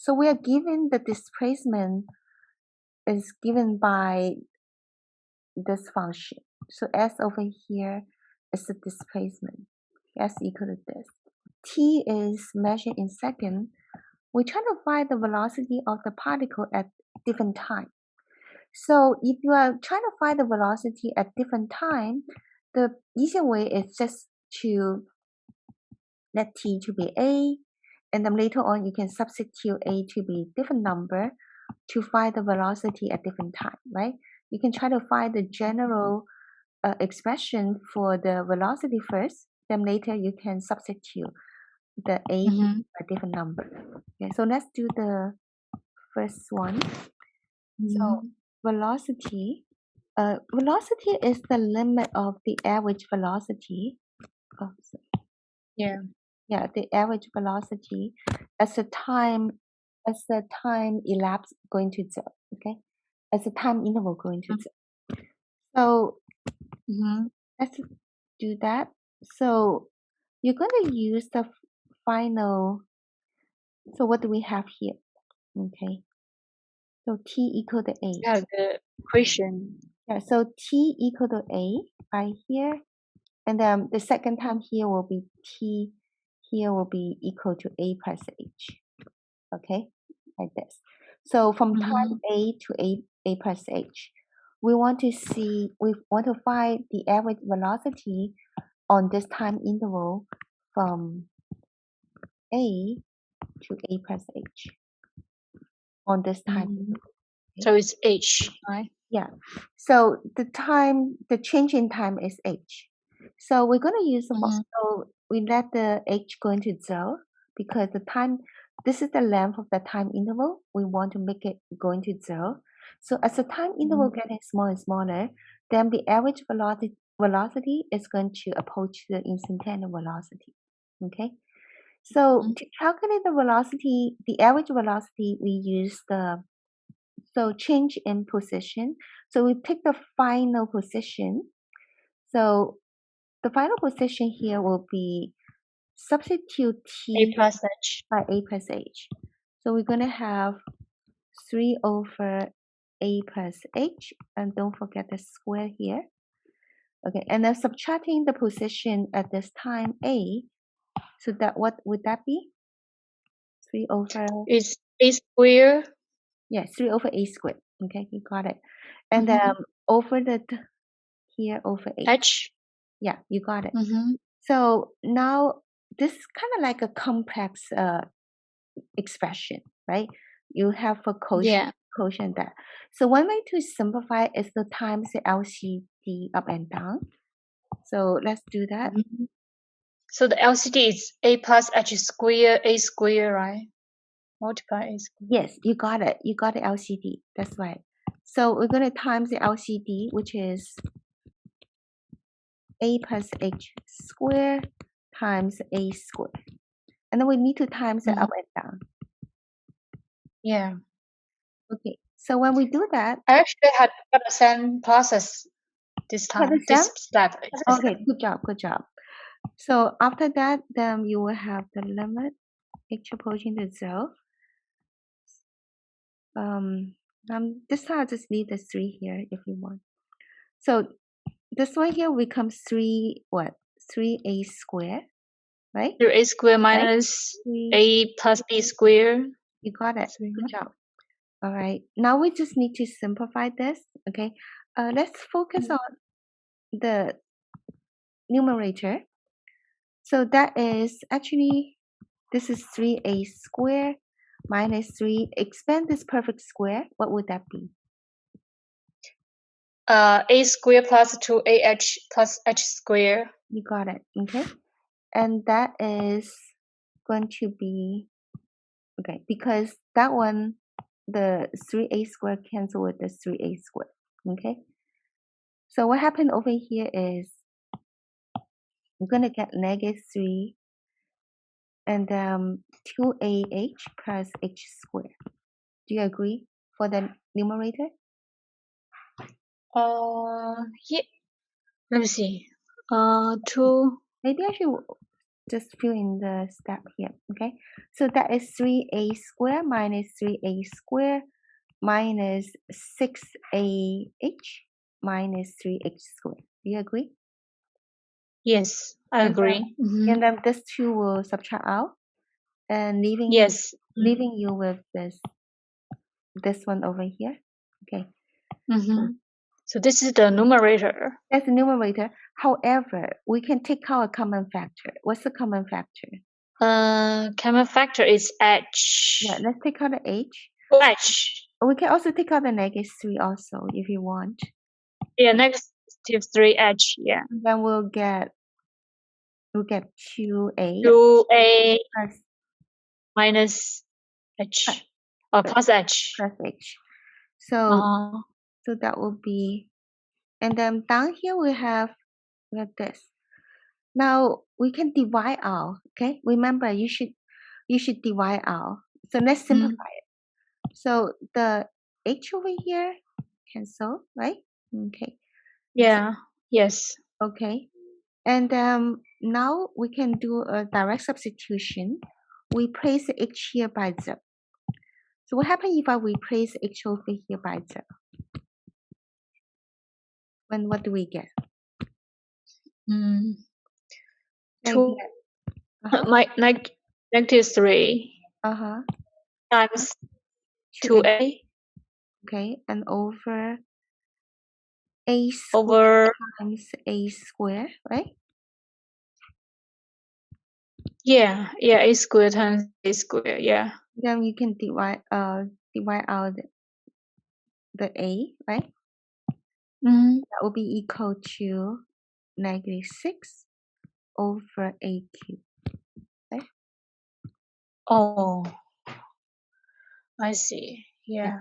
So we are given the displacement is given by this function. So S over here is the displacement. S equal to this. T is measured in second. We're trying to find the velocity of the particle at different time. So if you are trying to find the velocity at different time, the easier way is just to let T to be A, and then later on you can substitute A to be different number to find the velocity at different time, right? You can try to find the general expression for the velocity first, then later you can substitute the A Mm-hmm. a different number. Okay, so let's do the first one. So velocity, velocity is the limit of the average velocity. Oh, Yeah. yeah, the average velocity as the time elapsed going to zero. Okay, as the time interval going to zero. So Mm-hmm. let's do that. So you're going to use the final. So what do we have here? Okay, so t equal to a. Yeah, the equation. Yeah, so t equal to a right here, and then the second time here will be t. Here will be equal to a plus h. Okay, like this. So from time a to a plus h, we want to find the average velocity on this time interval from a to a plus h on this time. Mm-hmm. Okay? So it's h, right? Yeah. So the change in time is h. So we're going to use so we let the h go into zero because the time, this is the length of the time interval. We want to make it go into zero. So as the time interval getting smaller and smaller, then the average velocity is going to approach the instantaneous velocity. Okay. So to calculate the velocity, the average velocity, we use the change in position. So we pick the final position. So the final position here will be substitute A t plus h. by a plus h. So we're going to have 3 over a plus h, and don't forget the square here. Okay, and then subtracting the position at this time a. So that what would that be? 3 over, It's a square. yeah, 3 over a squared. Okay, you got it. And then over the here over h. H. Yeah, you got it. Mm-hmm. So now this is kind of like a complex expression, right? You have for Yeah. quotient that. So one way to simplify is to times the LCD up and down. So let's do that. So the LCD is a plus h square, a square, right? Multiply a square. Yes, you got it. You got the LCD. That's right. So we're going to times the LCD, which is a plus h square times a square. And then we need to times the up and down. Yeah. Okay. So when we do that, I actually had the same process this time. This step. Okay, good job, good job. So after that, then you will have the limit h approaching to zero. This time I'll just leave the 3 here if you want. So this one here becomes 3a squared, right? 3a square minus a plus b square. You got it. Good job. All right. Now we just need to simplify this. Okay. Let's focus on the numerator. So that is actually, this is 3a squared minus 3. Expand this perfect square. What would that be? A square plus 2ah plus h square. You got it. Okay. And that is going to be, okay, because that one, the 3a squared cancel with the 3a squared. Okay. So what happened over here is we're going to get negative 3 and 2ah plus h squared. Do you agree for the numerator? Yeah. Let me see. 2. Maybe I should just fill in the step here, okay? So that is 3a squared minus 3a squared minus 6ah minus 3h squared. Do you agree? Yes, I And agree. and then this 2 will subtract out and Yes. leaving you with this one over here. Okay. So this is the numerator. That's the numerator. However, we can take out a common factor. What's the common factor? Common factor is h. Yeah, let's take out the h. Oh, h. We can also take out the -3 also if you want. Yeah, -3h. Yeah. Then we'll get 2a. 2a plus minus h or plus h. Plus h. So that will be, and then down here we have this. Now we can divide out. Okay, remember you should divide out. So let's simplify it. So the h over here cancel, right? Okay. Yeah. Yes. Okay. And now we can do a direct substitution. We place h here by 0. So what happens if I replace h over here by 0? When what do we get? Two, Like, -3 times 2a okay, and over a squared over, times a squared, right? yeah, a squared times a squared, yeah. Then you can divide out the a, right? That will be equal to -6 over a cubed. Okay? Oh, I see. Yeah.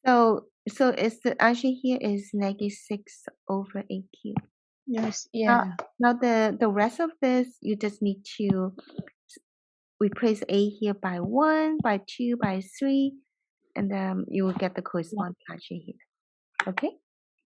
So it's the answer here is -6 over a cubed. Yes. Yeah. Now the rest of this you just need to replace a here by 1, by 2, by 3, and then you will get the corresponding answer here. Okay?